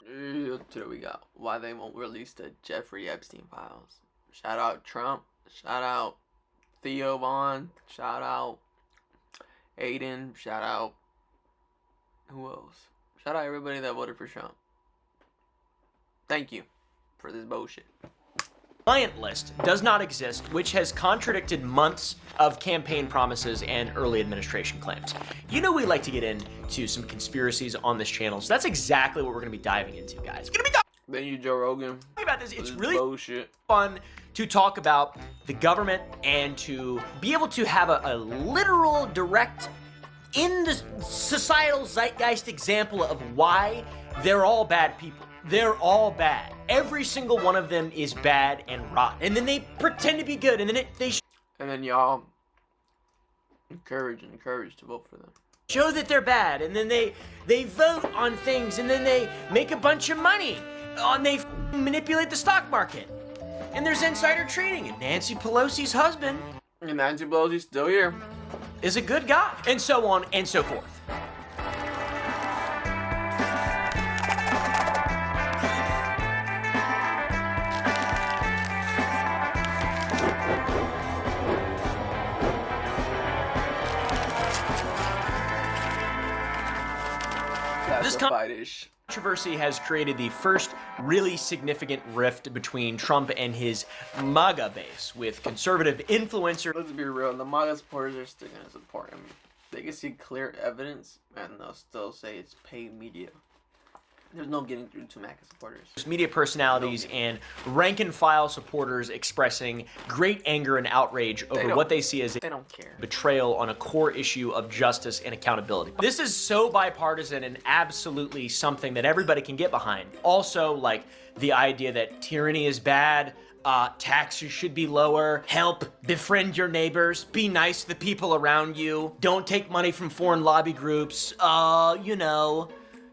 Today we got why they won't release the Jeffery Epstein Files. Shout out Trump. Shout out Theo Vaughn. Shout out Aiden. Shout out who else? Shout out everybody that voted for Trump. Thank you for this bullshit. Client list does not exist, which has contradicted months of campaign promises and early administration claims. You know we like to get into some conspiracies on this channel, so that's exactly what we're going to be diving into, guys. We're going to be Then you, Joe Rogan. talking about this. It's really bullshit. Fun to talk about the government and to be able to have a literal, direct, in the societal zeitgeist example of why they're all bad people. They're all bad. Every single one of them is bad and rotten. And then they pretend to be good, and then and then y'all encourage to vote for them. Show that they're bad, and then they vote on things, and then they make a bunch of money. And they manipulate the stock market. And there's insider trading, and Nancy Pelosi's husband, And Nancy Pelosi's still here, is a good guy. And so on and so forth. This controversy has created the first really significant rift between Trump and his MAGA base, with conservative influencers. Let's be real, the MAGA supporters are still going to support him. They can see clear evidence, and they'll still say it's paid media. There's no getting through to MAGA supporters. Media personalities and rank-and-file supporters expressing great anger and outrage over what they see as a betrayal on a core issue of justice and accountability. This is so bipartisan and absolutely something that everybody can get behind. Also, like the idea that tyranny is bad, taxes should be lower, help befriend your neighbors, be nice to the people around you, don't take money from foreign lobby groups, you know.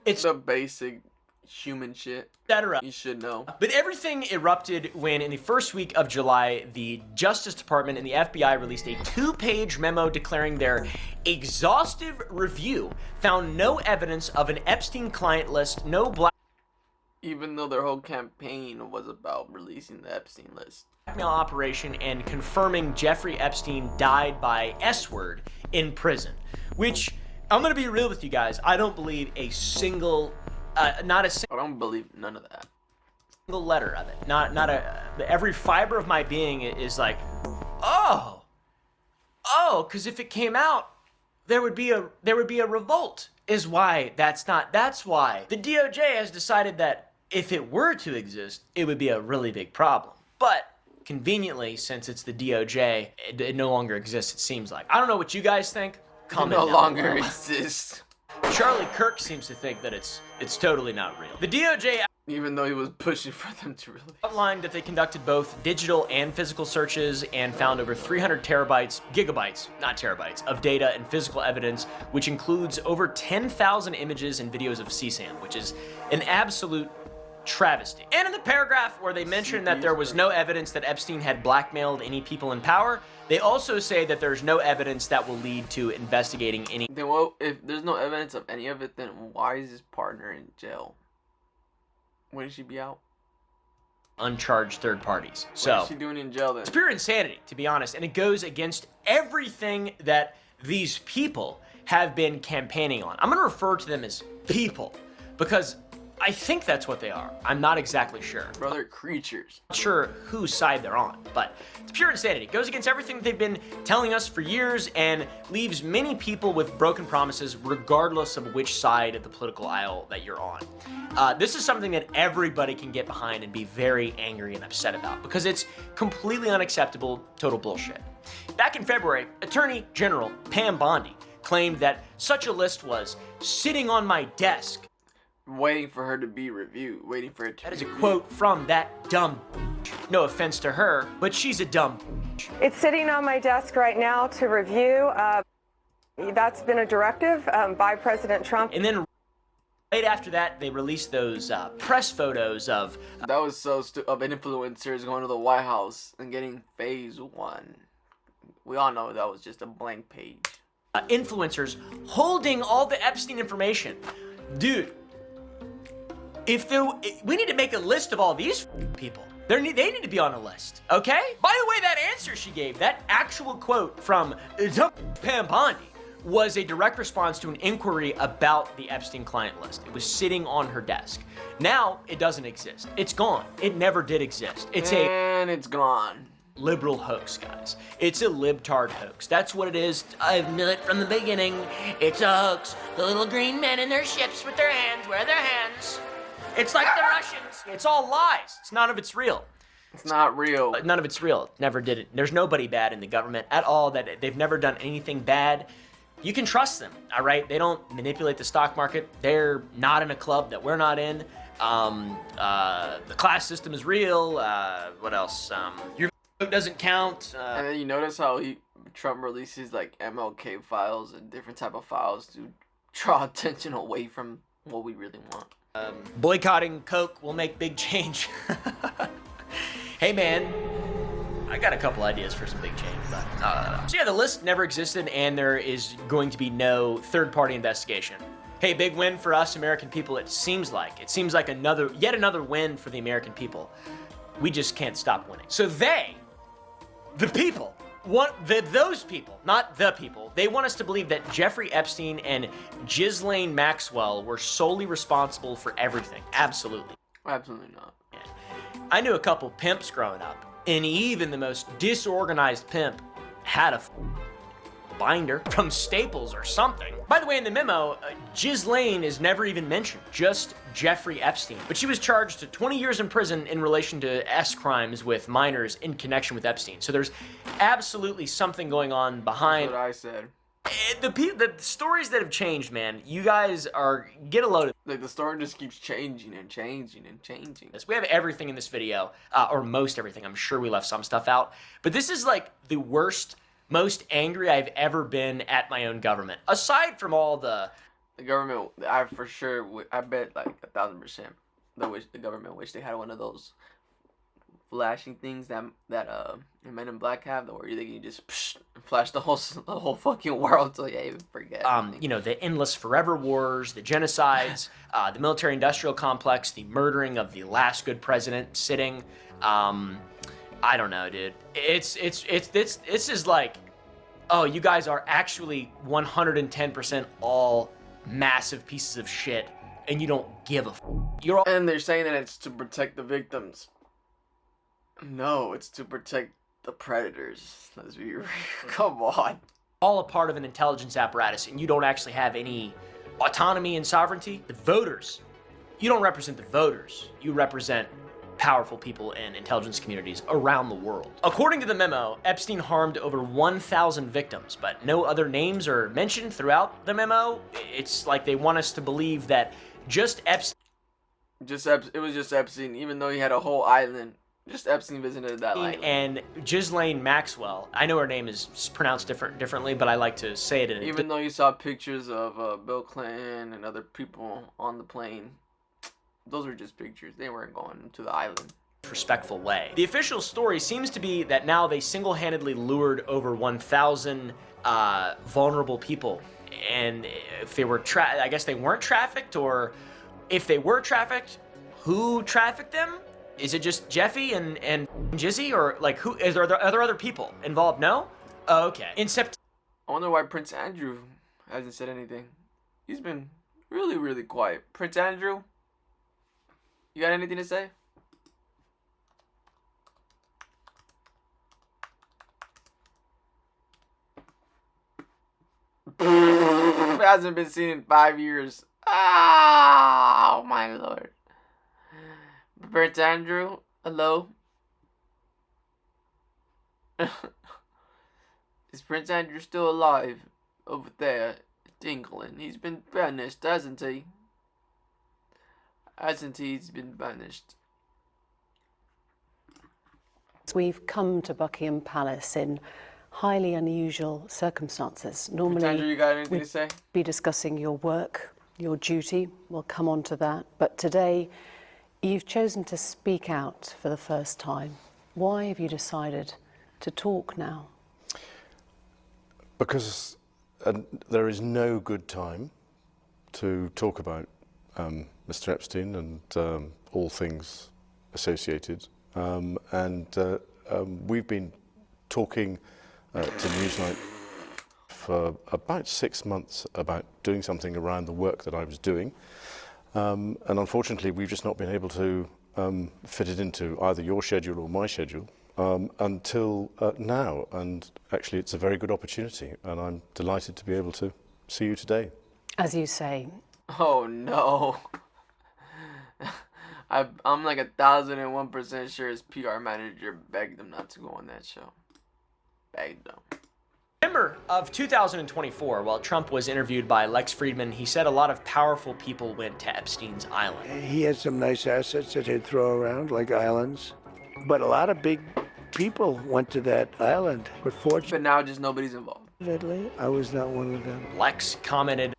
It's a basic human shit, etc. You should know. But everything erupted when, in the first week of July, the Justice Department and the FBI released a 2-page memo declaring their exhaustive review found no evidence of an Epstein client list, no even though their whole campaign was about releasing the Epstein list. Blackmail operation and confirming Jeffrey Epstein died by S-word in prison, which, I'm going to be real with you guys, I don't believe a single, I don't believe none of that. Single letter of it. Every fiber of my being is like, because if it came out, there would be a revolt, is why that's why. The DOJ has decided that if it were to exist, it would be a really big problem. But conveniently, since it's the DOJ, it no longer exists, it seems like. I don't know what you guys think. Comment no longer exists. Charlie Kirk seems to think that it's totally not real. The DOJ, even though he was pushing for them to release, outlined that they conducted both digital and physical searches and found over 300 gigabytes, not terabytes, of data and physical evidence, which includes over 10,000 images and videos of CSAM, which is an absolute travesty. And in the paragraph where they mentioned that there was no evidence that Epstein had blackmailed any people in power, they also say that there's no evidence that will lead to investigating any. Then well, if there's no evidence of any of it, then why is his partner in jail? When should she be out? Uncharged third parties. What is she doing in jail then? It's pure insanity, to be honest, and it goes against everything that these people have been campaigning on. I'm going to refer to them as people because I think that's what they are. I'm not exactly sure. Brother, creatures. Not sure whose side they're on, but it's pure insanity. It goes against everything they've been telling us for years and leaves many people with broken promises regardless of which side of the political aisle that you're on. This is something that everybody can get behind and be very angry and upset about because it's completely unacceptable, total bullshit. Back in February, Attorney General Pam Bondi claimed that such a list was sitting on my desk, waiting for her to be reviewed, waiting for it to. That is a quote from that dumb. No offense to her, but she's a dumb. It's sitting on my desk right now to review. That's been a directive by President Trump. And then right after that, they released those press photos of. That was so stupid. Of influencers going to the White House and getting phase 1. We all know that was just a blank page. Influencers holding all the Epstein information. Dude. We need to make a list of all these people. They need to be on a list, okay? By the way, that answer she gave, that actual quote from Pam Bondi, was a direct response to an inquiry about the Epstein client list. It was sitting on her desk. Now, it doesn't exist. It's gone. It never did exist. And it's gone. Liberal hoax, guys. It's a libtard hoax. That's what it is. I've knew it from the beginning. It's a hoax. The little green men in their ships with their hands, where are their hands? It's like the Russians. It's all lies. None of it's real. It's not real. None of it's real. Never did it. There's nobody bad in the government at all. That they've never done anything bad. You can trust them, all right? They don't manipulate the stock market. They're not in a club that we're not in. The class system is real. What else? Your vote doesn't count. And then you notice how Trump releases like MLK files and different type of files to draw attention away from what we really want. Boycotting Coke will make big change. Hey, man. I got a couple ideas for some big change, but so yeah, the list never existed, and there is going to be no third-party investigation. Hey, big win for us American people. It seems like yet another win for the American people. We just can't stop winning. So the people, those people, not the people, they want us to believe that Jeffrey Epstein and Ghislaine Maxwell were solely responsible for everything. Absolutely. Absolutely not. I knew a couple pimps growing up. And even the most disorganized pimp had a binder from Staples or something. By the way, in the memo, Ghislaine is never even mentioned, just Jeffrey Epstein. But she was charged to 20 years in prison in relation to crimes with minors in connection with Epstein. So there's absolutely something going on behind. That's what I said. The stories that have changed, man, you guys get a load of. Like, the story just keeps changing and changing and changing. We have everything in this video, or most everything. I'm sure we left some stuff out. But this is like the worst, most angry I've ever been at my own government. Aside from all the government, I bet like 1,000% the government wish they had one of those flashing things that Men in Black have, where they can just flash the whole fucking world till you even forget. You know, the endless forever wars, the genocides, the military-industrial complex, the murdering of the last good president sitting. I don't know, dude. It's just like, oh, you guys are actually 110% all massive pieces of shit, and you don't give a And they're saying that it's to protect the victims. No, it's to protect the predators. Let's be real. Come on. All a part of an intelligence apparatus, and you don't actually have any autonomy and sovereignty. The voters. You don't represent the voters. You represent powerful people in intelligence communities around the world. According to the memo, Epstein harmed over 1,000 victims, but no other names are mentioned throughout the memo. It's like they want us to believe that just Epstein. It was just Epstein, even though he had a whole island. Just Epstein visited that island. And Ghislaine Maxwell. I know her name is pronounced differently, but I like to say it in even though you saw pictures of Bill Clinton and other people on the plane, those were just pictures. They weren't going to the island. Respectful way. The official story seems to be that now they single-handedly lured over 1,000 vulnerable people, and if they were I guess they weren't trafficked, or if they were trafficked, who trafficked them? Is it just Jeffy and Jizzy, or like who? Are there other people involved? No? Oh, okay. In September. I wonder why Prince Andrew hasn't said anything. He's been really, really quiet. Prince Andrew, you got anything to say? Hasn't been seen in 5 years. Oh my lord. Prince Andrew, hello? Is Prince Andrew still alive over there in England? He's been banished, hasn't he? Hasn't he? He's been banished. We've come to Buckingham Palace in highly unusual circumstances. Normally, Prince Andrew, you got anything to say? Be discussing your work, your duty. We'll come on to that. But today, you've chosen to speak out for the first time. Why have you decided to talk now? Because there is no good time to talk about Mr. Epstein and all things associated. We've been talking to Newsnight for about 6 months about doing something around the work that I was doing. And unfortunately, we've just not been able to fit it into either your schedule or my schedule until now. And actually, it's a very good opportunity, and I'm delighted to be able to see you today. As you say. Oh no. I'm like 1,001% sure his PR manager begged him not to go on that show. Begged him. December of 2024, while Trump was interviewed by Lex Friedman, he said a lot of powerful people went to Epstein's island. He had some nice assets that he'd throw around, like islands. But a lot of big people went to that island. But now just nobody's involved. Fortunately, I was not one of them. Lex commented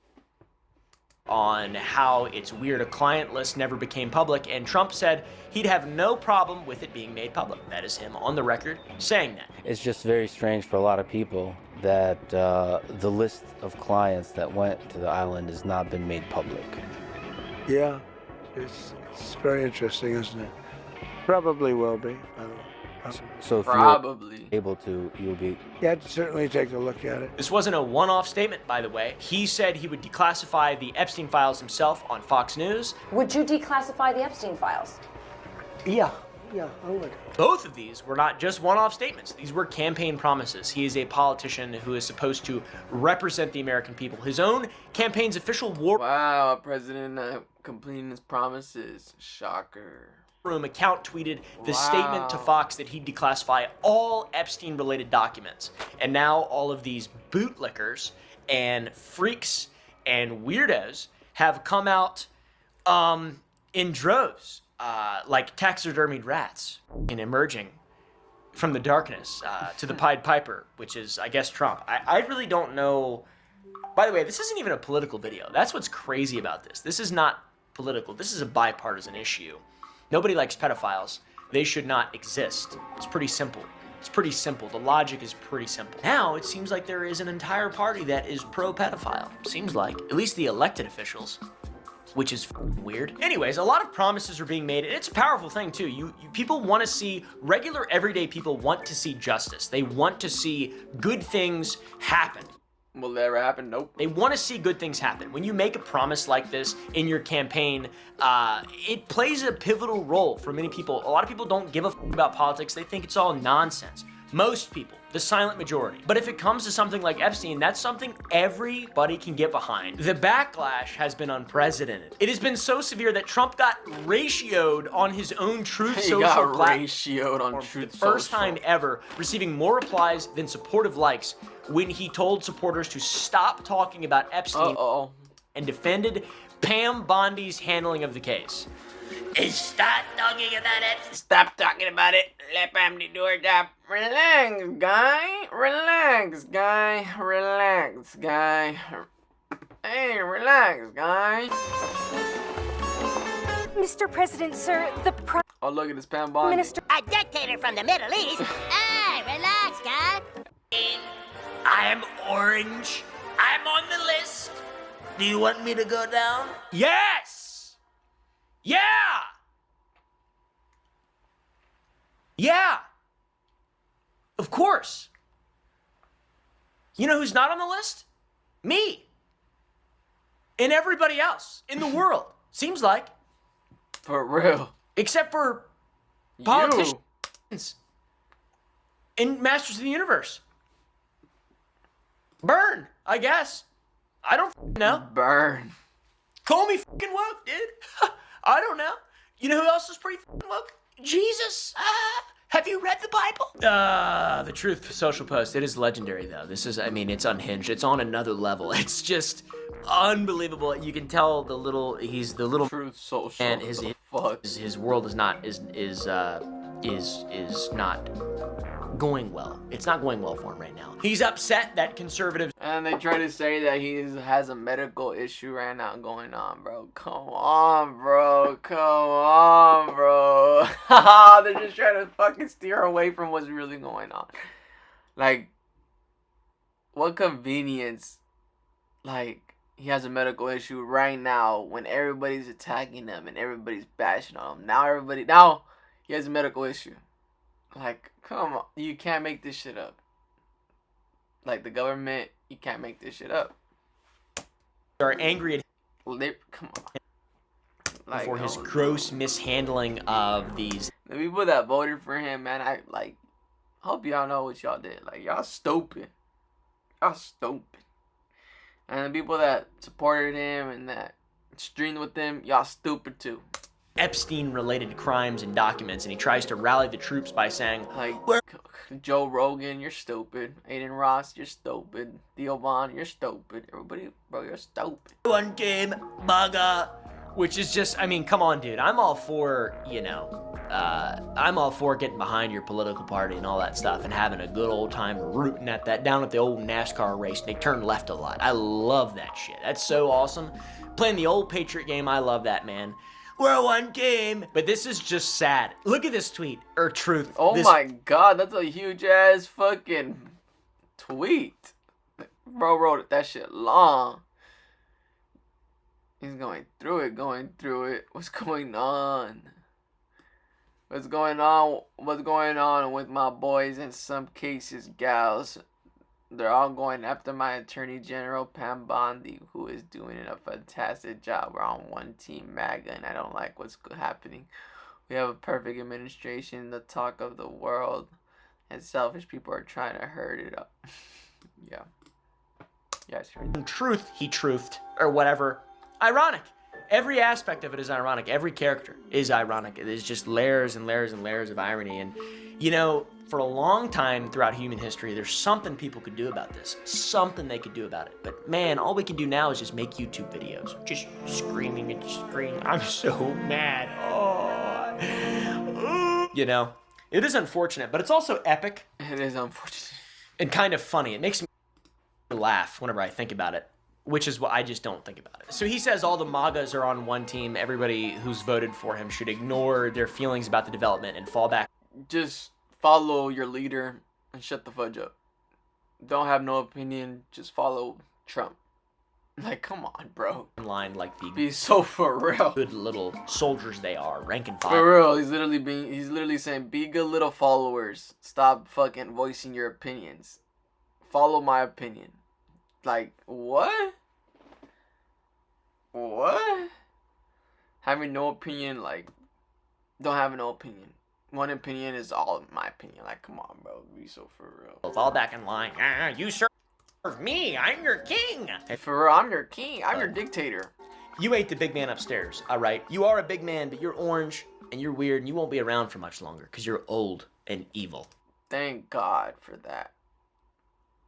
on how it's weird a client list never became public, and Trump said he'd have no problem with it being made public. That is him on the record saying that. It's just very strange for a lot of people that the list of clients that went to the island has not been made public. Yeah, it's very interesting, isn't it? Probably will be, by the way. So if Probably. you're able to, you'll be... Yeah, I'd certainly take a look at it. This wasn't a one-off statement, by the way. He said he would declassify the Epstein Files himself on Fox News. Would you declassify the Epstein Files? Yeah, I would. Both of these were not just one-off statements. These were campaign promises. He is a politician who is supposed to represent the American people. His own campaign's official war... Wow, a president completing his promises. Shocker. Room account tweeted the statement to Fox that he'd declassify all Epstein-related documents. And now all of these bootlickers and freaks and weirdos have come out in droves, like taxidermied rats, and emerging from the darkness to the Pied Piper, which is, I guess, Trump. I really don't know. By the way, this isn't even a political video. That's what's crazy about this. This is not political. This is a bipartisan issue. Nobody likes pedophiles. They should not exist. It's pretty simple. It's pretty simple. The logic is pretty simple. Now, it seems like there is an entire party that is pro-pedophile. Seems like. At least the elected officials. Which is weird. Anyways, a lot of promises are being made, and it's a powerful thing, too. People want to see, regular, everyday people want to see justice. They want to see good things happen. Will that ever happen? Nope. They want to see good things happen. When you make a promise like this in your campaign, it plays a pivotal role for many people. A lot of people don't give a f about politics. They think it's all nonsense. Most people, the silent majority. But if it comes to something like Epstein, that's something everybody can get behind. The backlash has been unprecedented. It has been so severe that Trump got ratioed on his own Truth Social platform. Ratioed on Truth Social. First time ever, receiving more replies than supportive likes when he told supporters to stop talking about Epstein and defended Pam Bondi's handling of the case. Stop talking about it. Stop talking about it. Let Pam do her job. Relax, guy. Relax, guy. Relax, guy. Hey, relax, guy. Mr. President, sir, the Oh, look at this Pam Bondi. Minister... A dictator from the Middle East? Hey, relax, guy. I am orange. I'm on the list. Do you want me to go down? Yes! Yeah! Yeah! Of course. You know who's not on the list? Me. And everybody else in the world. Seems like. For real. Except for politicians and Masters of the Universe. Burn, I guess. I don't know. Burn. Call me fucking woke, dude. I don't know. You know who else is pretty fucking woke? Jesus. Have you read the Bible? The Truth Social post. It is legendary, though. This is, I mean, it's unhinged. It's on another level. It's just unbelievable. You can tell he's the little Truth Social. And his world is not not going well. It's not going well for him right now. He's upset that conservatives. And they try to say that he has a medical issue right now going on, bro. Come on, bro. Come on, bro. They're just trying to fucking steer away from what's really going on. Like, what convenience. Like, he has a medical issue right now when everybody's attacking him and everybody's bashing on him. Now he has a medical issue. Like, come on. You can't make this shit up. Like, the government, you can't make this shit up. Are angry at come on. Like, for his gross mishandling of these. The people that voted for him, man, I hope y'all know what y'all did. Like, y'all stupid. Y'all stupid. And the people that supported him and that streamed with him, y'all stupid too. Epstein-related crimes and documents, and he tries to rally the troops by saying, like, Joe Rogan, you're stupid. Aiden Ross, you're stupid. Theo Vaughn, you're stupid. Everybody, bro, you're stupid. One game, MAGA. Which is just, I mean, come on, dude. I'm all for, you know, I'm all for getting behind your political party and all that stuff and having a good old time rooting at that down at the old NASCAR race. They turn left a lot. I love that shit. That's so awesome. Playing the old Patriot game, I love that, man. We're one team. But this is just sad. Look at this tweet, or truth. Oh my God, that's a huge ass fucking tweet. Bro wrote that shit long. He's going through it. What's going on? What's going on with my boys, in some cases gals? They're all going after my Attorney General, Pam Bondi, who is doing a fantastic job. We're on one team, MAGA, and I don't like what's happening. We have a perfect administration, the talk of the world, and selfish people are trying to hurt it up. Yeah. Yes. In truth, he truthed, or whatever. Ironic. Every aspect of it is ironic. Every character is ironic. It is just layers and layers and layers of irony. And, you know, for a long time throughout human history, there's something people could do about this. Something they could do about it. But, man, all we can do now is just make YouTube videos. Just screaming and screaming. I'm so mad. Oh. You know, it is unfortunate, but it's also epic. It is unfortunate. And kind of funny. It makes me laugh whenever I think about it. Which is what I just don't think about it. So he says all the MAGAs are on one team. Everybody who's voted for him should ignore their feelings about the development and fall back. Just follow your leader and shut the fudge up. Don't have no opinion. Just follow Trump. Like, come on, bro. In line like the be so for real. Good little soldiers they are, rank and file. For real, he's literally saying, be good little followers. Stop fucking voicing your opinions. Follow my opinion. Like, what? What? Having no opinion, like, don't have no opinion. One opinion is all my opinion. Like, come on, bro. Be so for real. Fall back in line. You serve me. I'm your king. For real, I'm your king. I'm your dictator. You ate the big man upstairs, all right? You are a big man, but you're orange, and you're weird, and you won't be around for much longer, because you're old and evil. Thank God for that.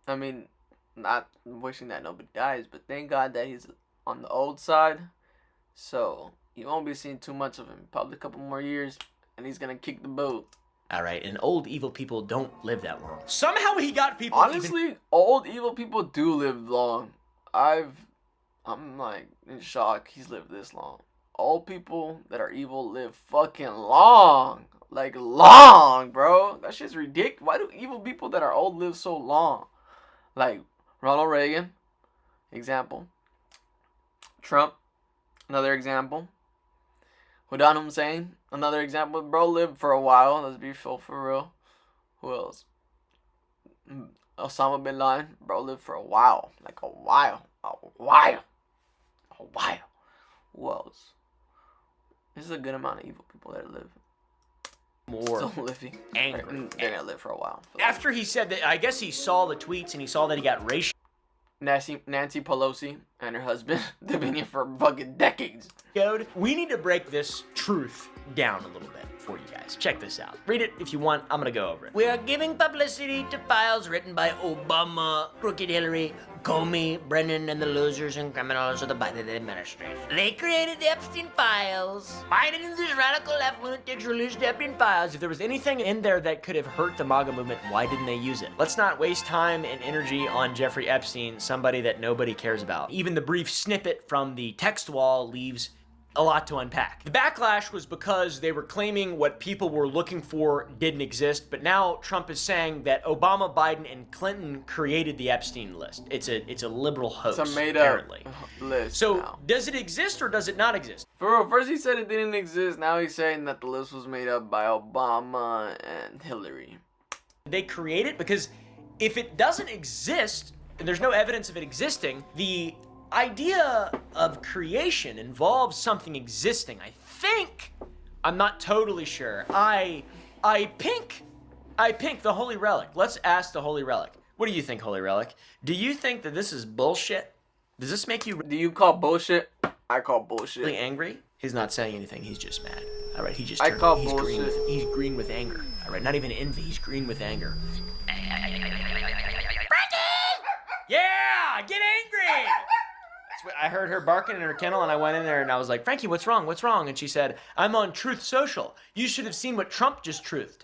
I mean, not wishing that nobody dies, but thank God that he's on the old side. So you won't be seeing too much of him. Probably a couple more years, and he's gonna kick the boat. All right, and old evil people don't live that long. Somehow he got people. Honestly, old evil people do live long. I'm like in shock. He's lived this long. Old people that are evil live fucking long. Like long, bro. That shit's ridiculous. Why do evil people that are old live so long? Like Ronald Reagan, example. Trump, another example. Saddam Hussein, another example. Bro lived for a while. Let's be for real. Who else? Osama bin Laden. Bro lived for a while. Like a while. Who else? This is a good amount of evil people that live. More still living. Angry. They're gonna live for a while. After he said that, I guess he saw the tweets and he saw that he got racial. Nancy Pelosi and her husband, they've been here for fucking decades. We need to break this truth down a little bit for you guys. Check this out. Read it if you want. I'm gonna go over it. We are giving publicity to files written by Obama, Crooked Hillary, Comey, Brennan, and the losers and criminals of the Biden administration. They created the Epstein Files. Biden and these radical left lunatics released the Epstein Files. If there was anything in there that could have hurt the MAGA movement, why didn't they use it? Let's not waste time and energy on Jeffrey Epstein, somebody that nobody cares about. Even the brief snippet from the text wall leaves a lot to unpack. The backlash was because they were claiming what people were looking for didn't exist, but now Trump is saying that Obama, Biden, and Clinton created the Epstein list. It's a liberal hoax, it's a made-up list. So now. Does it exist or does it not exist? For real, first he said it didn't exist, now he's saying that the list was made up by Obama and Hillary. They create it? Because if it doesn't exist, and there's no evidence of it existing, the idea of creation involves something existing. I think, I'm not totally sure. I pink the Holy Relic. Let's ask the Holy Relic. What do you think, Holy Relic? Do you think that this is bullshit? Does this make you... Do you call bullshit? I call bullshit. Really angry? He's not saying anything. He's just mad. All right, he's bullshit. He's green with anger. All right, not even envy. He's green with anger. Yeah, get angry! I heard her barking in her kennel, and I went in there and I was like, Frankie, what's wrong? What's wrong? And she said, I'm on Truth Social. You should have seen what Trump just truthed.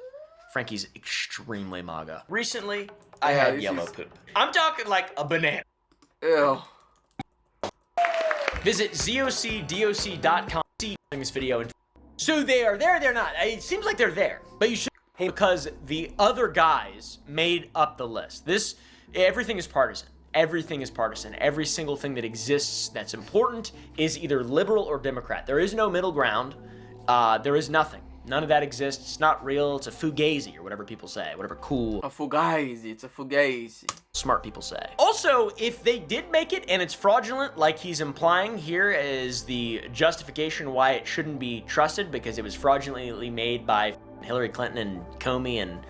Frankie's extremely MAGA. Recently, I had yellow poop. I'm talking like a banana. Ew. Visit zocdoc.com to see this video. So they are there, they're not. It seems like they're there, but you should, because the other guys made up the list. Everything is partisan. Everything is partisan. Every single thing that exists that's important is either liberal or Democrat. There is no middle ground. There is nothing. None of that exists. It's not real. It's a fugazi, or whatever people say. Whatever cool. A fugazi. It's a fugazi. Smart people say. Also, if they did make it and it's fraudulent, like he's implying here is the justification why it shouldn't be trusted, because it was fraudulently made by Hillary Clinton and Comey and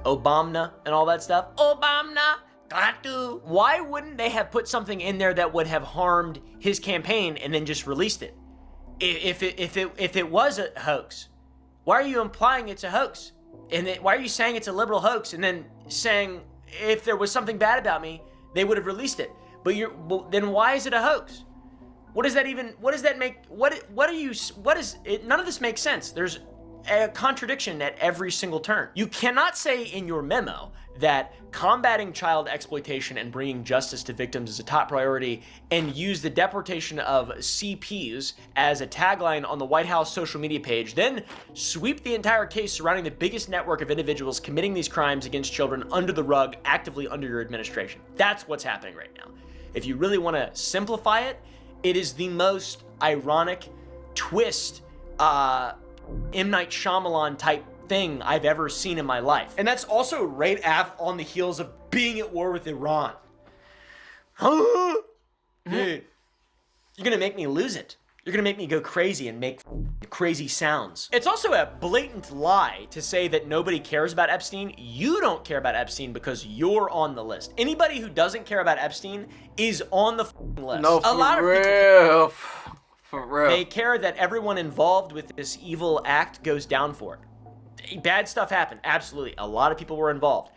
Obama and all that stuff. Obama! Why wouldn't they have put something in there that would have harmed his campaign and then just released it? If it was a hoax, why are you implying it's a hoax? And why are you saying it's a liberal hoax and then saying if there was something bad about me, they would have released it? But then why is it a hoax? What does that even? What does that make? What are you? What is it? None of this makes sense. There's a contradiction at every single turn. You cannot say in your memo that combating child exploitation and bringing justice to victims is a top priority and use the deportation of CPs as a tagline on the White House social media page, then sweep the entire case surrounding the biggest network of individuals committing these crimes against children under the rug actively under your administration. That's what's happening right now. If you really want to simplify it, it is the most ironic twist, M. Night Shyamalan type thing I've ever seen in my life. And that's also right on the heels of being at war with Iran. Dude, you're gonna make me lose it. You're gonna make me go crazy and make crazy sounds. It's also a blatant lie to say that nobody cares about Epstein. You don't care about Epstein because you're on the list. Anybody who doesn't care about Epstein is on the list. No, for real. For real. They care that everyone involved with this evil act goes down for it. Bad stuff happened, absolutely. A lot of people were involved.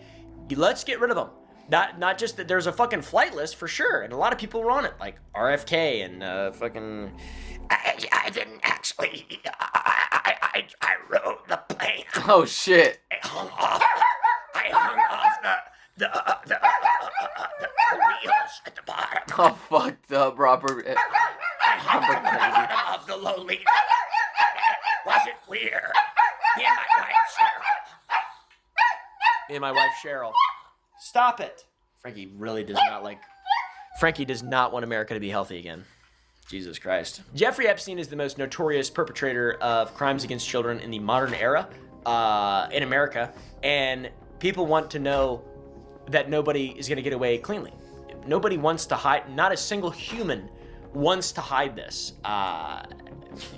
Let's get rid of them. Not just that there's a fucking flight list for sure, and a lot of people were on it, like RFK and fucking. I didn't actually. I rode the plane. Oh shit! I hung off the wheels at the bottom. Oh, fucked up, Robert. I hung to the bottom of the Lolita. Wasn't weird. Me and my wife Cheryl. Stop it. Frankie really does not like. Frankie does not want America to be healthy again. Jesus Christ. Jeffrey Epstein is the most notorious perpetrator of crimes against children in the modern era in America, and people want to know that nobody is going to get away cleanly. Nobody wants to hide. Not a single human wants to hide this,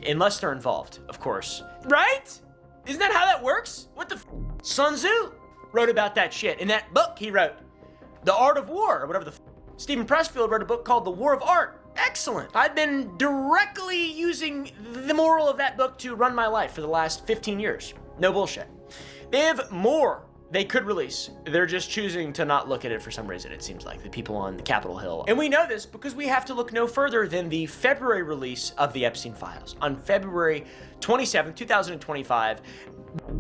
unless they're involved, of course. Right? Isn't that how that works? What the Sun Tzu wrote about that shit in that book he wrote, The Art of War, or whatever the Stephen Pressfield wrote a book called The War of Art. Excellent. I've been directly using the moral of that book to run my life for the last 15 years. No bullshit. They have more they could release. They're just choosing to not look at it for some reason, it seems like, the people on the Capitol Hill. And we know this because we have to look no further than the February release of the Epstein Files. On February 27, 2025,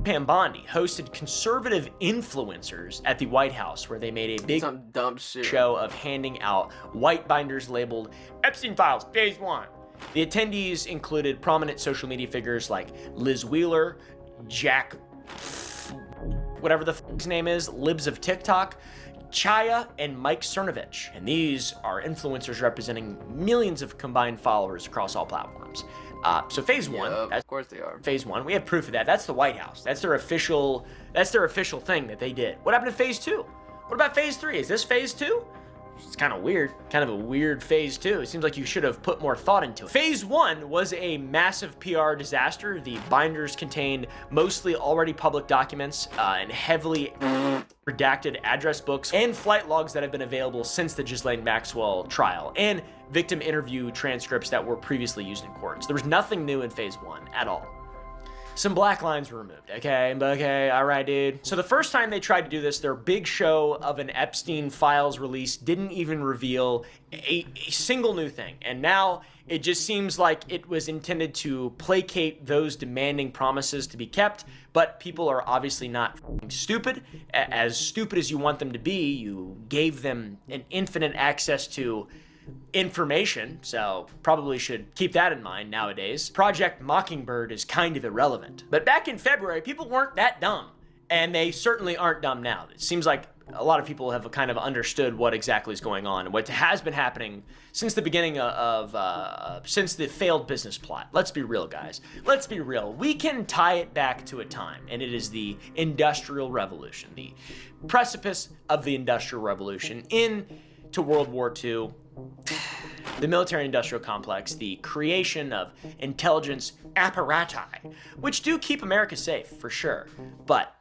Pam Bondi hosted conservative influencers at the White House, where they made a big dumb shit show of handing out white binders labeled Epstein Files Phase 1, The attendees included prominent social media figures like Liz Wheeler, Jack, whatever the his name is, Libs of TikTok, Chaya, and Mike Cernovich. And these are influencers representing millions of combined followers across all platforms. So phase one, of course they are. Phase one, we have proof of that. That's the White House. That's their official thing that they did. What happened to phase two? What about phase three? Is this phase two? It's kind of weird, kind of a weird phase two. It seems like you should have put more thought into it. Phase one was a massive PR disaster. The binders contained mostly already public documents and heavily redacted address books and flight logs that have been available since the Ghislaine Maxwell trial, and victim interview transcripts that were previously used in courts. There was nothing new in phase one at all. Some black lines were removed, okay, all right, dude. So the first time they tried to do this, their big show of an Epstein Files release didn't even reveal a single new thing. And now it just seems like it was intended to placate those demanding promises to be kept, but people are obviously not stupid. As stupid as you want them to be, you gave them an infinite access to information, so probably should keep that in mind nowadays. Project Mockingbird is kind of irrelevant. But back in February, people weren't that dumb, and they certainly aren't dumb now. It seems like a lot of people have kind of understood what exactly is going on and what has been happening since the beginning since the failed business plot. Let's be real, guys. Let's be real. We can tie it back to a time, and it is the Industrial Revolution, the precipice of the Industrial Revolution into World War II. The military-industrial complex, the creation of intelligence apparati, which do keep America safe, for sure, but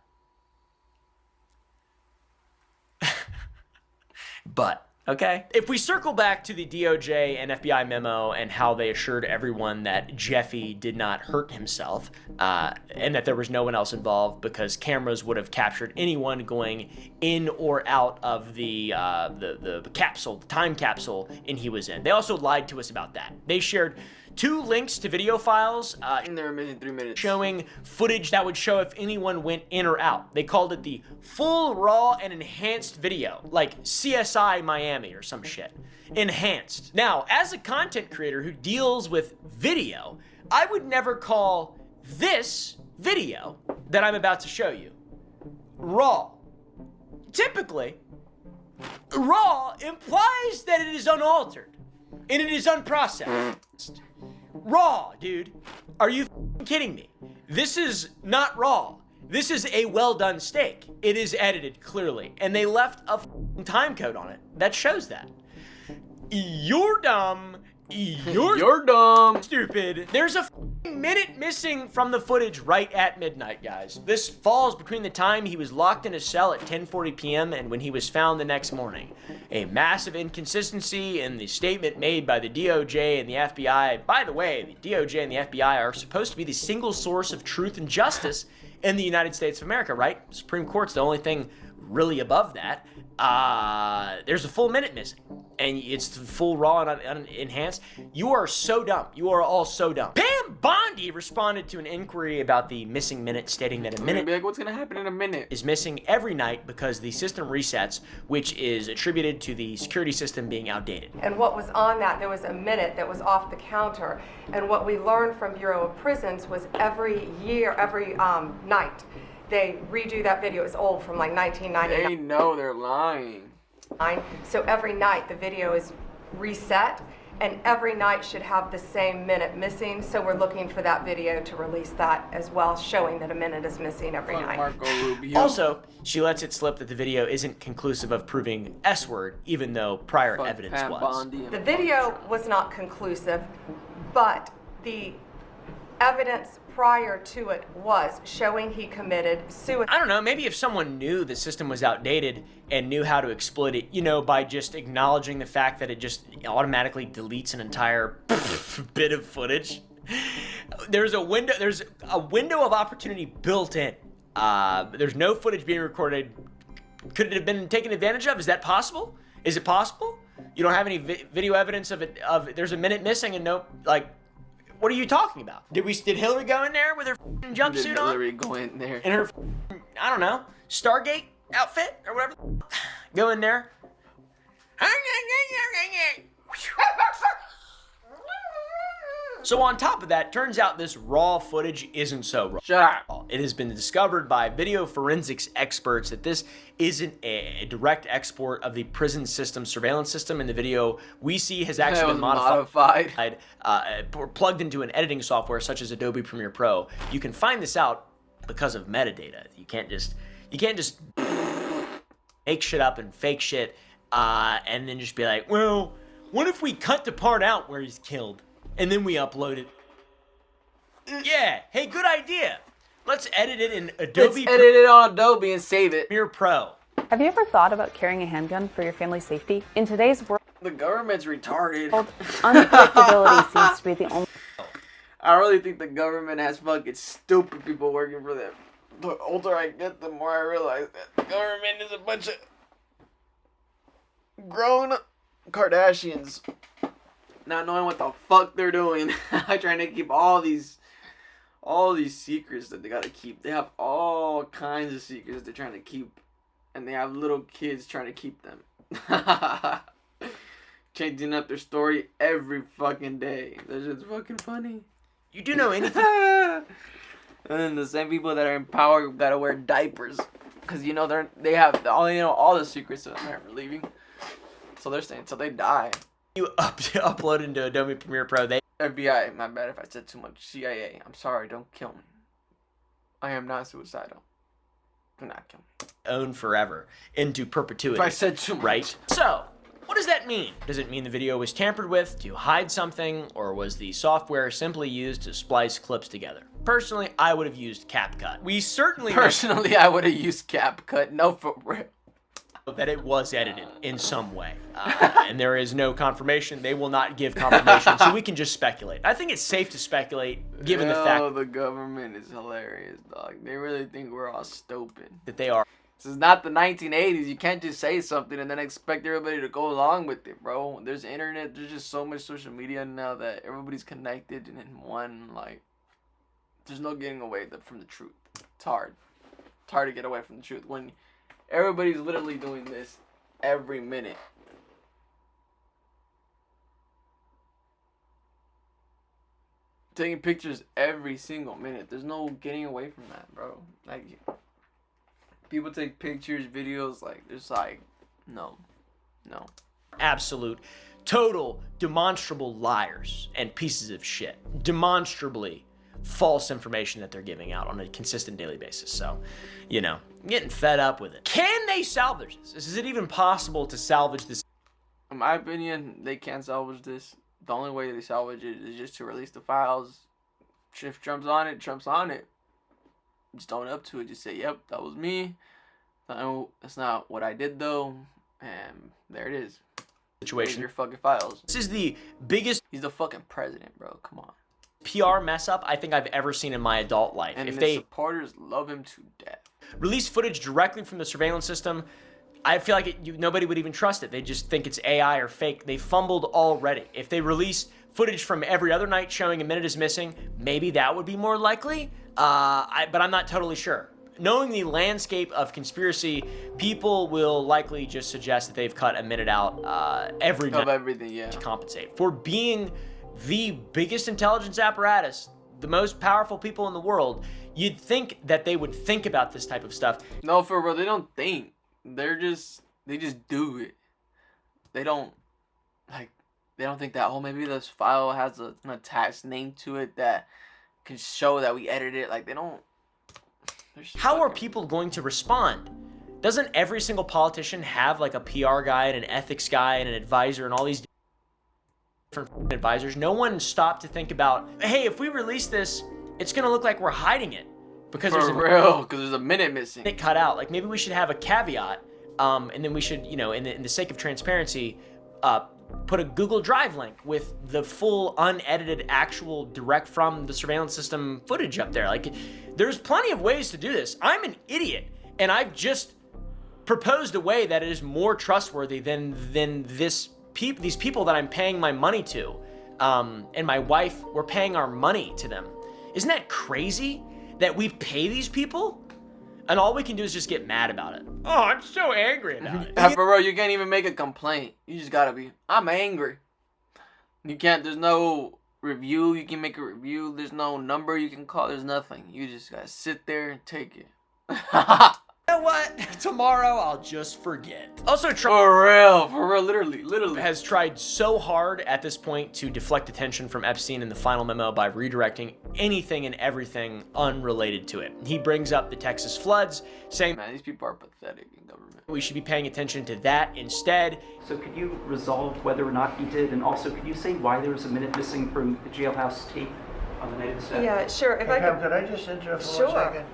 okay? If we circle back to the DOJ and FBI memo and how they assured everyone that Jeffy did not hurt himself, and that there was no one else involved because cameras would have captured anyone going in or out of the capsule, the time capsule he was in. They also lied to us about that. They shared 2 links to video files in there, 3 minutes, showing footage that would show if anyone went in or out. They called it the full, raw, and enhanced video, like CSI Miami or some shit. Enhanced. Now, as a content creator who deals with video, I would never call this video that I'm about to show you raw. Typically, raw implies that it is unaltered and it is unprocessed. Raw, dude. Are you kidding me? This is not raw. This is a well-done steak. It is edited clearly, and they left a time code on it that shows that. You're dumb. You're dumb. Stupid. There's a minute missing from the footage right at midnight, guys. This falls between the time he was locked in a cell at 10:40 p.m. and when he was found the next morning. A massive inconsistency in the statement made by the DOJ and the FBI. By the way, the DOJ and the FBI are supposed to be the single source of truth and justice in the United States of America, right? Supreme Court's the only thing really above that. There's a full minute missing, and it's full raw and enhanced. You are so dumb. You are all so dumb. Pam Bondi responded to an inquiry about the missing minute, stating that a minute be like, what's gonna happen in a minute? Is missing every night because the system resets, which is attributed to the security system being outdated. And what was on that, there was a minute that was off the counter. And what we learned from Bureau of Prisons was every night, they redo that video. It's old, from like 1999. They know they're lying. So every night the video is reset, and every night should have the same minute missing. So we're looking for that video to release that as well, showing that a minute is missing every night. Marco Rubio. Also, she lets it slip that the video isn't conclusive of proving S-word, even though prior evidence Pam was. Bondi. The video was not conclusive, but the evidence prior to it was showing he committed suicide. I don't know, maybe if someone knew the system was outdated and knew how to exploit it, you know, by just acknowledging the fact that it just automatically deletes an entire bit of footage. There's a window of opportunity built in. There's no footage being recorded. Could it have been taken advantage of? Is that possible? Is it possible? You don't have any video evidence of it, there's a minute missing and no, like, what are you talking about? Did Hillary go in there with her jumpsuit on? Hillary go in there? In her, I don't know, Stargate outfit or whatever? Go in there. So on top of that, turns out this raw footage isn't so raw. Shut up. It has been discovered by video forensics experts that this isn't a direct export of the prison system surveillance system, and the video we see has actually been modified, plugged into an editing software such as Adobe Premiere Pro. You can find this out because of metadata. You can't just make shit up and fake shit and then just be like, well, what if we cut the part out where he's killed and then we upload it? Yeah, hey, good idea. Let's edit it in Adobe. Let's edit it on Adobe and save it. Premiere Pro. Have you ever thought about carrying a handgun for your family's safety? In today's world, the government's retarded. Unpredictability seems to be the only... I really think the government has fucking stupid people working for them. The older I get, the more I realize that the government is a bunch of grown Kardashians not knowing what the fuck they're doing. Trying to keep all these secrets that they gotta keep. They have all kinds of secrets they're trying to keep, and they have little kids trying to keep them. Changing up their story every fucking day. That's just fucking funny. You do know anything? And then the same people that are in power gotta wear diapers, cause they have all the secrets that they're leaving. So they're staying till they die. You upload into Adobe Premiere Pro. FBI, my bad if I said too much. CIA, I'm sorry, don't kill me. I am not suicidal. Do not kill me. Own forever into perpetuity. If I said too much. Right? So, what does that mean? Does it mean the video was tampered with to hide something, or was the software simply used to splice clips together? Personally, I would have used CapCut. I would have used CapCut. No, for real. That it was edited in some way. And there is no confirmation. They will not give confirmation, so we can just speculate. I think it's safe to speculate, given the fact... Oh, the government is hilarious, dog. They really think we're all stupid. That they are. This is not the 1980s. You can't just say something and then expect everybody to go along with it, bro. There's internet. There's just so much social media now that everybody's connected and in one, like... There's no getting away from the truth. It's hard. It's hard to get away from the truth when... Everybody's literally doing this every minute. Taking pictures every single minute. There's no getting away from that, bro. Like, people take pictures, videos, like, there's like, no. Absolute, total, demonstrable liars and pieces of shit. Demonstrably false information that they're giving out on a consistent daily basis. So, I'm getting fed up with it. Can they salvage this? Is it even possible to salvage this? In my opinion, they can't salvage this. The only way they salvage it is just to release the files. If Trump's on it, Trump's on it. Just own up to it. Just say, yep, that was me. No, that's not what I did, though. And there it is. Situation. Here's your fucking files. This is the biggest... He's the fucking president, bro. Come on. PR mess up I think I've ever seen in my adult life. And if his supporters love him to death. Release footage directly from the surveillance system, I feel like nobody would even trust it. They just think it's AI or fake. They fumbled already. If they release footage from every other night showing a minute is missing, maybe that would be more likely. But I'm not totally sure. Knowing the landscape of conspiracy, people will likely just suggest that they've cut a minute out every night of everything, yeah, to compensate for being the biggest intelligence apparatus, the most powerful people in the world. You'd think that they would think about this type of stuff. No, for real, they don't think. They just do it. They don't think that, oh, maybe this file has an attached name to it that can show that we edited it. Like, they don't. How are people going to respond? Doesn't every single politician have like a PR guy and an ethics guy and an advisor and all these different advisors? No one stopped to think about, hey, if we release this, it's gonna look like we're hiding it because there's a minute missing. It cut out. Like, maybe we should have a caveat, and then we should, in the sake of transparency, put a Google Drive link with the full unedited, actual direct from the surveillance system footage up there. Like, there's plenty of ways to do this. I'm an idiot, and I've just proposed a way that is more trustworthy than these people that I'm paying my money to, and my wife, we're paying our money to them. Isn't that crazy that we pay these people? And all we can do is just get mad about it. Oh, I'm so angry about it. For real, you can't even make a complaint. You just gotta be, I'm angry. You can't, there's no review. You can make a review. There's no number you can call. There's nothing. You just gotta sit there and take it. You know what? Tomorrow I'll just forget. Also, Trump For real, literally has tried so hard at this point to deflect attention from Epstein in the final memo by redirecting anything and everything unrelated to it. He brings up the Texas floods, saying, man, these people are pathetic in government. We should be paying attention to that instead. So could you resolve whether or not he did, and also could you say why there was a minute missing from the jailhouse tape on the night of the stabbing? Yeah, sure. If Hey, I Pam, could. could I just interrupt for Sure. 1 second?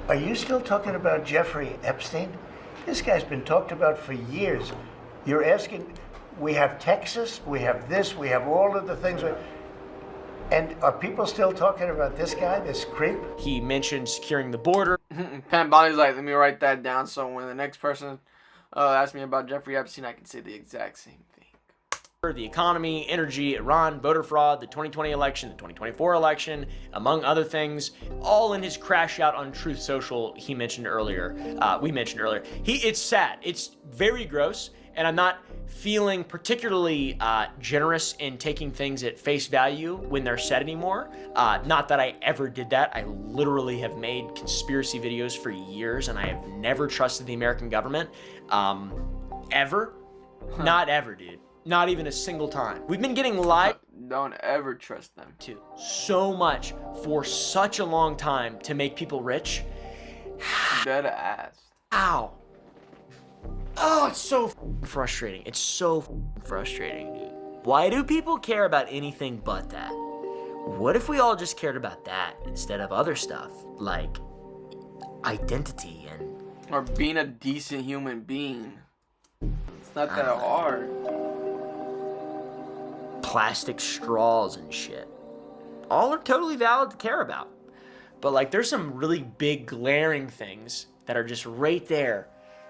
Are you still talking about Jeffrey Epstein? This guy's been talked about for years. You're asking, we have Texas, we have this, we have all of the things. And are people still talking about this guy, this creep? He mentioned securing the border. Pam Bonnie's like, let me write that down so when the next person asks me about Jeffrey Epstein, I can say the exact same thing. The economy, energy, Iran, voter fraud, the 2020 election, the 2024 election, among other things, all in his crash out on Truth Social we mentioned earlier. It's sad. It's very gross, and I'm not feeling particularly generous in taking things at face value when they're said anymore. Not that I ever did that. I literally have made conspiracy videos for years, and I have never trusted the American government. Ever. Not ever, dude. Not even a single time. We've been getting lied. Don't ever trust them. To so much for such a long time to make people rich. Dead ass. Ow. Oh, it's so frustrating. It's so frustrating, dude. Why do people care about anything but that? What if we all just cared about that instead of other stuff like identity and... Or being a decent human being. It's not that hard. Plastic straws and shit. All are totally valid to care about. But like there's some really big glaring things that are just right there.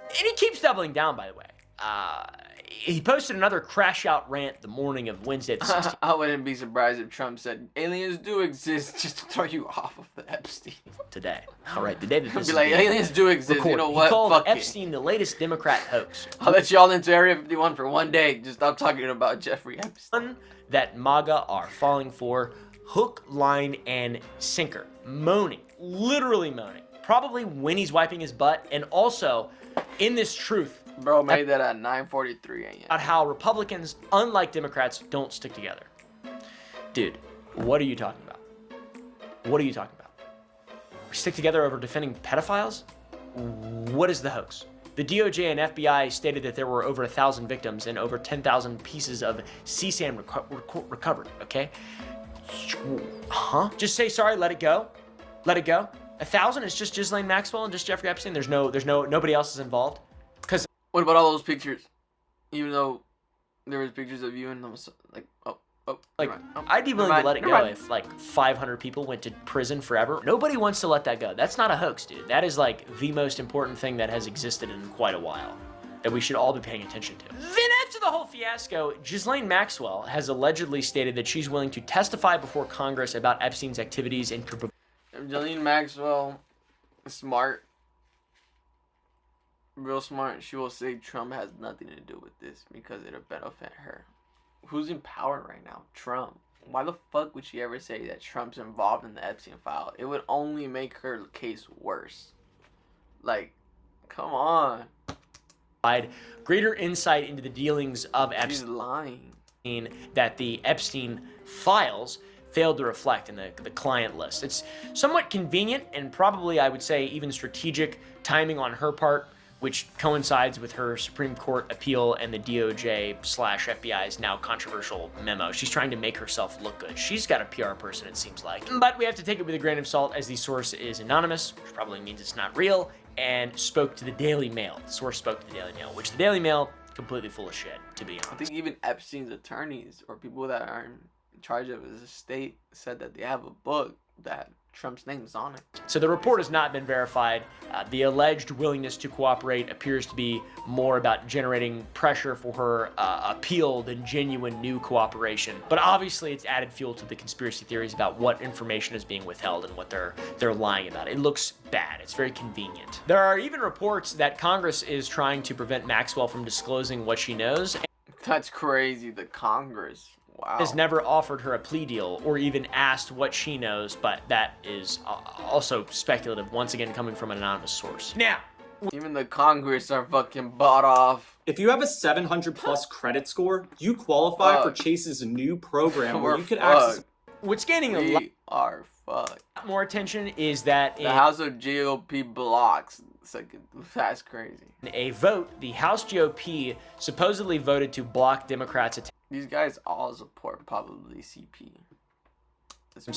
And he keeps doubling down, by the way. He posted another crash out rant the morning of Wednesday the 16th. I wouldn't be surprised if Trump said aliens do exist just to throw you off of the Epstein. Today. All right, the day that this Be is like, being aliens do exist. recorded. You know what? He called Fuck Epstein the latest Democrat hoax. I'll let y'all into Area 51 for one day. Just stop talking about Jeffrey Epstein. That MAGA are falling for, hook, line, and sinker. Moaning. Literally moaning. Probably when he's wiping his butt, and also in this truth. Bro made that at 9:43 a.m. About how Republicans, unlike Democrats, don't stick together. Dude, what are you talking about? What are you talking about? We stick together over defending pedophiles? What is the hoax? The DOJ and FBI stated that there were over 1,000 victims and over 10,000 pieces of CSAM recovered, okay? Huh? Just say sorry, let it go? Let it go? 1,000 is just Ghislaine Maxwell and just Jeffrey Epstein? There's nobody else is involved? Because what about all those pictures? Even though there was pictures of you and them, like, I'd be willing to let it go if like 500 people went to prison forever. Nobody wants to let that go. That's not a hoax, dude. That is like the most important thing that has existed in quite a while that we should all be paying attention to. Then after the whole fiasco, Ghislaine Maxwell has allegedly stated that she's willing to testify before Congress about Epstein's activities and... Ghislaine Maxwell is smart. Real smart. She will say Trump has nothing to do with this because it'll benefit her. Who's in power right now? Trump. Why the fuck would she ever say that Trump's involved in the Epstein file? It would only make her case worse. Like, come on. Greater insight into the dealings of Epstein. She's lying. That the Epstein files failed to reflect in the client list. It's somewhat convenient and probably, I would say, even strategic timing on her part, which coincides with her Supreme Court appeal and the DOJ/FBI's now controversial memo. She's trying to make herself look good. She's got a PR person, it seems like. But we have to take it with a grain of salt as the source is anonymous, which probably means it's not real, and spoke to the Daily Mail. The source spoke to the Daily Mail, which the Daily Mail, completely full of shit, to be honest. I think even Epstein's attorneys or people that are in charge of his estate said that they have a book that Trump's name is on it. So the report has not been verified. The alleged willingness to cooperate appears to be more about generating pressure for her appeal than genuine new cooperation. But obviously it's added fuel to the conspiracy theories about what information is being withheld and what they're lying about. It looks bad. It's very convenient. There are even reports that Congress is trying to prevent Maxwell from disclosing what she knows. That's crazy. The Congress. has never offered her a plea deal or even asked what she knows, but that is also speculative, once again coming from an anonymous source. Now, even the Congress are fucking bought off. If you have a 700 plus credit score, you qualify for Chase's new program where you could access. What's gaining a lot more attention is that the House of GOP blocks. It's like, that's crazy. In a vote, the House GOP supposedly voted to block Democrats' attempts. These guys all support probably CP.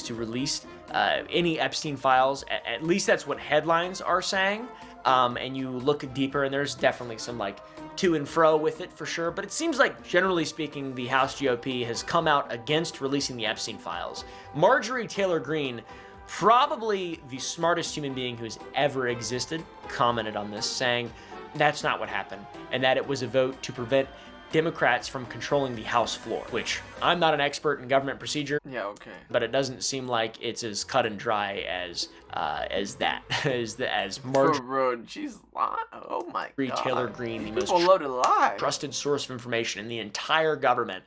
To release any Epstein files. At least that's what headlines are saying. And you look deeper, and there's definitely some like to and fro with it for sure. But it seems like, generally speaking, the House GOP has come out against releasing the Epstein files. Marjorie Taylor Greene, probably the smartest human being who's ever existed, commented on this, saying that's not what happened, and that it was a vote to prevent Democrats from controlling the House floor, which I'm not an expert in government procedure. Yeah, okay. But it doesn't seem like it's as cut and dry as Marjorie. She's lying. Oh my God. Taylor Greene, the most trusted source of information in the entire government,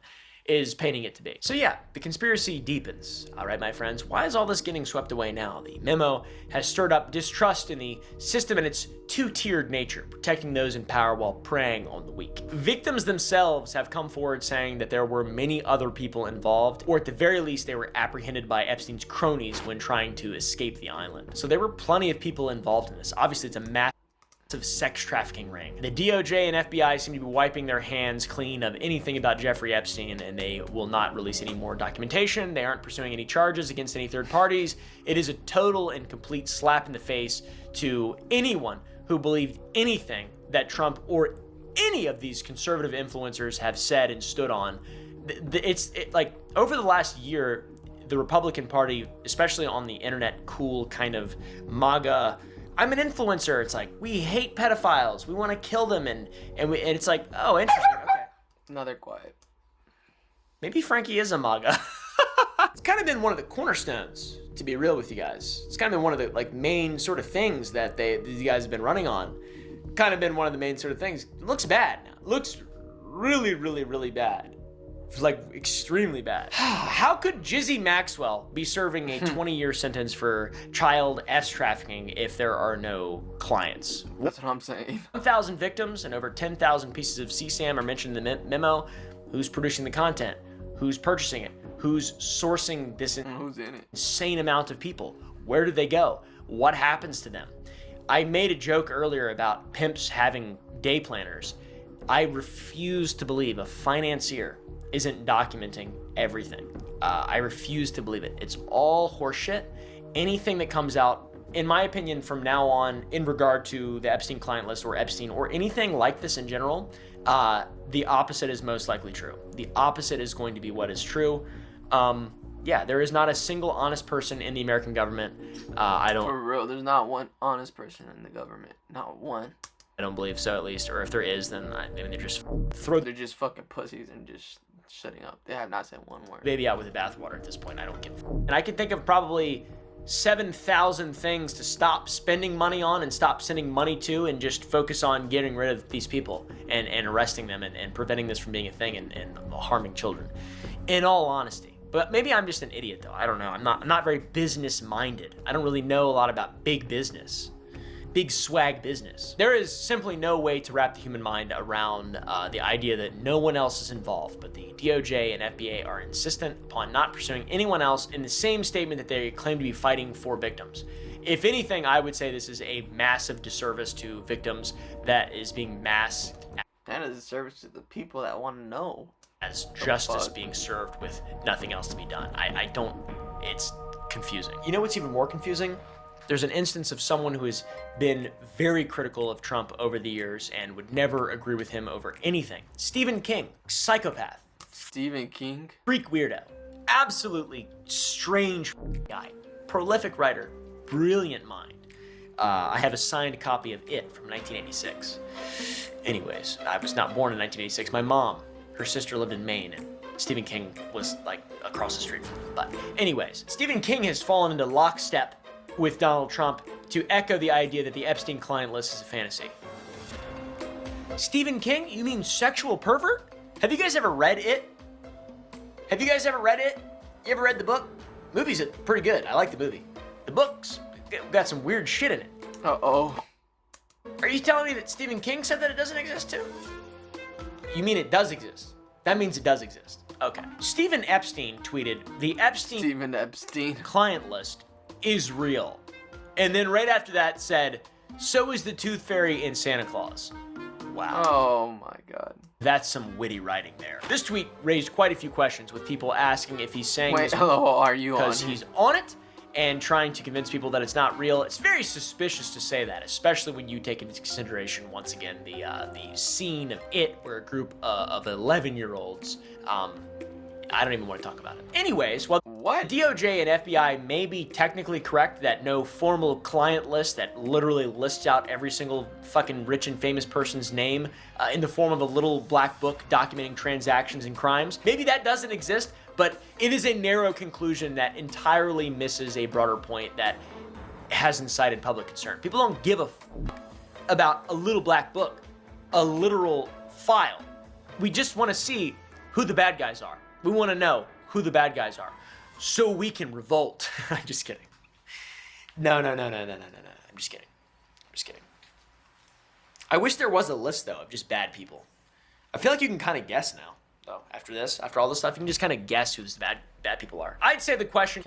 is painting it to be. So yeah, the conspiracy deepens. All right, my friends, why is all this getting swept away now? The memo has stirred up distrust in the system and its two-tiered nature, protecting those in power while preying on the weak. Victims themselves have come forward saying that there were many other people involved, or at the very least, they were apprehended by Epstein's cronies when trying to escape the island. So there were plenty of people involved in this. Obviously, it's a massive sex trafficking ring. The DOJ and FBI seem to be wiping their hands clean of anything about Jeffrey Epstein, and they will not release any more documentation. They aren't pursuing any charges against any third parties. It is a total and complete slap in the face to anyone who believed anything that Trump or any of these conservative influencers have said and stood on. Like over the last year, the Republican Party, especially on the internet, cool kind of MAGA, I'm an influencer. It's like, we hate pedophiles. We want to kill them. And it's like, oh, interesting. Okay. Now they're quiet. Maybe Frankie is a MAGA. It's kind of been one of the cornerstones, to be real with you guys. It's kind of been one of the like main sort of things that these guys have been running on. Kind of been one of the main sort of things. It looks bad now. It looks really, really, really bad. Like extremely bad. How could Jizzy Maxwell be serving a 20-year sentence for child trafficking if there are no clients? That's what I'm saying. 1,000 victims and over 10,000 pieces of CSAM are mentioned in the memo. Who's producing the content? Who's purchasing it? Who's sourcing this who's in it? Insane amount of people? Where do they go? What happens to them? I made a joke earlier about pimps having day planners. I refuse to believe a financier isn't documenting everything. I refuse to believe it. It's all horseshit. Anything that comes out, in my opinion, from now on, in regard to the Epstein client list or Epstein or anything like this in general, the opposite is most likely true. The opposite is going to be what is true. Yeah, there is not a single honest person in the American government. For real, there's not one honest person in the government. Not one. I don't believe so, at least. Or if there is, then they're just they're just fucking pussies and just shutting up. They have not said one word. Baby out with the bathwater at this point. I don't give a fuck. And I can think of probably 7,000 things to stop spending money on and stop sending money to, and just focus on getting rid of these people and arresting them and preventing this from being a thing and harming children. In all honesty. But maybe I'm just an idiot, though. I don't know. I'm not very business minded. I don't really know a lot about big business. Big swag business. There is simply no way to wrap the human mind around the idea that no one else is involved, but the DOJ and FBI are insistent upon not pursuing anyone else in the same statement that they claim to be fighting for victims. If anything, I would say this is a massive disservice to victims that is being masked. And a disservice to the people that want to know. As justice being served with nothing else to be done. I don't, it's confusing. You know what's even more confusing? There's an instance of someone who has been very critical of Trump over the years and would never agree with him over anything. Stephen King, psychopath. Stephen King? Freak weirdo. Absolutely strange guy. Prolific writer. Brilliant mind. I have a signed copy of It from 1986. Anyways, I was not born in 1986. My mom, her sister lived in Maine, and Stephen King was like across the street from me. But anyways, Stephen King has fallen into lockstep with Donald Trump to echo the idea that the Epstein client list is a fantasy. Stephen King? You mean sexual pervert? Have you guys ever read It? Have you guys ever read it? You ever read the book? Movie's pretty good. I like the movie. The book's got some weird shit in it. Uh-oh. Are you telling me that Stephen King said that it doesn't exist too? You mean it does exist? That means it does exist. Okay. Stephen Epstein tweeted, the Epstein client list is real. And then right after that said, so is the Tooth Fairy in Santa Claus. Wow. Oh my God. That's some witty writing there. This tweet raised quite a few questions with people asking if he's saying Wait, this are you on because he's on it and trying to convince people that it's not real. It's very suspicious to say that, especially when you take into consideration, once again, the scene of it where a group of 11-year-olds, I don't even want to talk about it. Anyways, well, DOJ and FBI may be technically correct that no formal client list that literally lists out every single fucking rich and famous person's name in the form of a little black book documenting transactions and crimes. Maybe that doesn't exist, but it is a narrow conclusion that entirely misses a broader point that has incited public concern. People don't give a about a little black book, a literal file. We just want to see who the bad guys are. We want to know who the bad guys are so we can revolt. I'm just kidding. No. I'm just kidding. I wish there was a list, though, of just bad people. I feel like you can kind of guess now, though. After all this stuff, you can just kind of guess who the bad people are. I'd say the question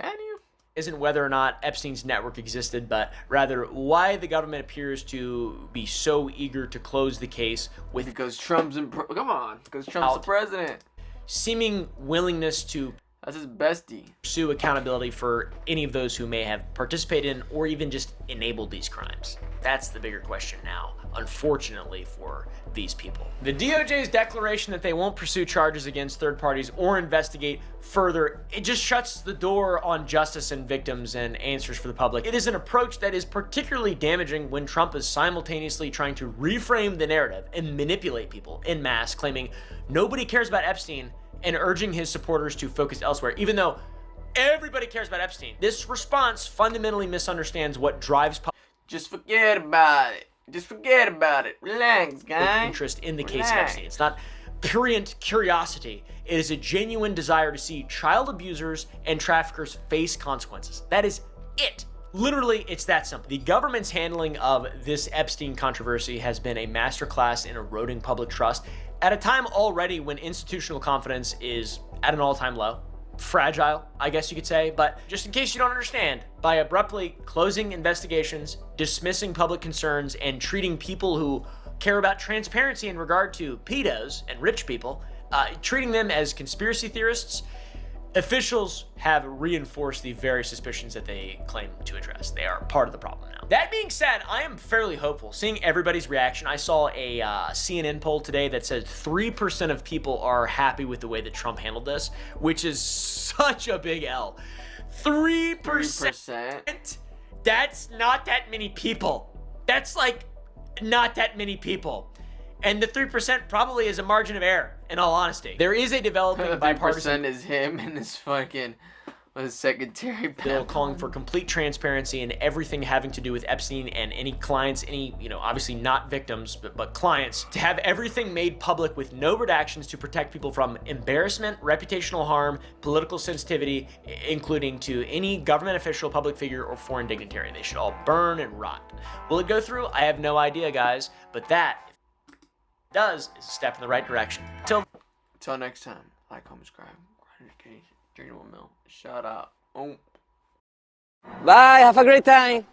isn't whether or not Epstein's network existed, but rather why the government appears to be so eager to close the case with because Trump's the president. Seeming willingness to That's his bestie. Pursue accountability for any of those who may have participated in or even just enabled these crimes. That's the bigger question now, unfortunately, for these people. The DOJ's declaration that they won't pursue charges against third parties or investigate further, it just shuts the door on justice and victims and answers for the public. It is an approach that is particularly damaging when Trump is simultaneously trying to reframe the narrative and manipulate people en masse, claiming nobody cares about Epstein and urging his supporters to focus elsewhere, even though everybody cares about Epstein. This response fundamentally misunderstands what drives Just forget about it. Just forget about it. Relax, guys. Interest in the case of Epstein. It's not prurient curiosity. It is a genuine desire to see child abusers and traffickers face consequences. That is it. Literally, it's that simple. The government's handling of this Epstein controversy has been a masterclass in eroding public trust at a time already when institutional confidence is at an all-time low. Fragile, I guess you could say, but just in case you don't understand, by abruptly closing investigations, dismissing public concerns, and treating people who care about transparency in regard to pedos and rich people, treating them as conspiracy theorists, officials have reinforced the very suspicions that they claim to address. They are part of the problem now. That being said, I am fairly hopeful. Seeing everybody's reaction, I saw a CNN poll today that said 3% of people are happy with the way that Trump handled this, which is such a big L. 3%? That's not that many people. That's like not that many people. And the 3% probably is a margin of error, in all honesty. There is a developing bipartisan... 3% is him and his fucking secretary bill calling for complete transparency in everything having to do with Epstein and any clients, obviously not victims, but clients, to have everything made public with no redactions to protect people from embarrassment, reputational harm, political sensitivity, including to any government official, public figure, or foreign dignitary. They should all burn and rot. Will it go through? I have no idea, guys, but that does is a step in the right direction. Till next time, like, comment, subscribe, drink 1 mil. Shout out. Bye, have a great time.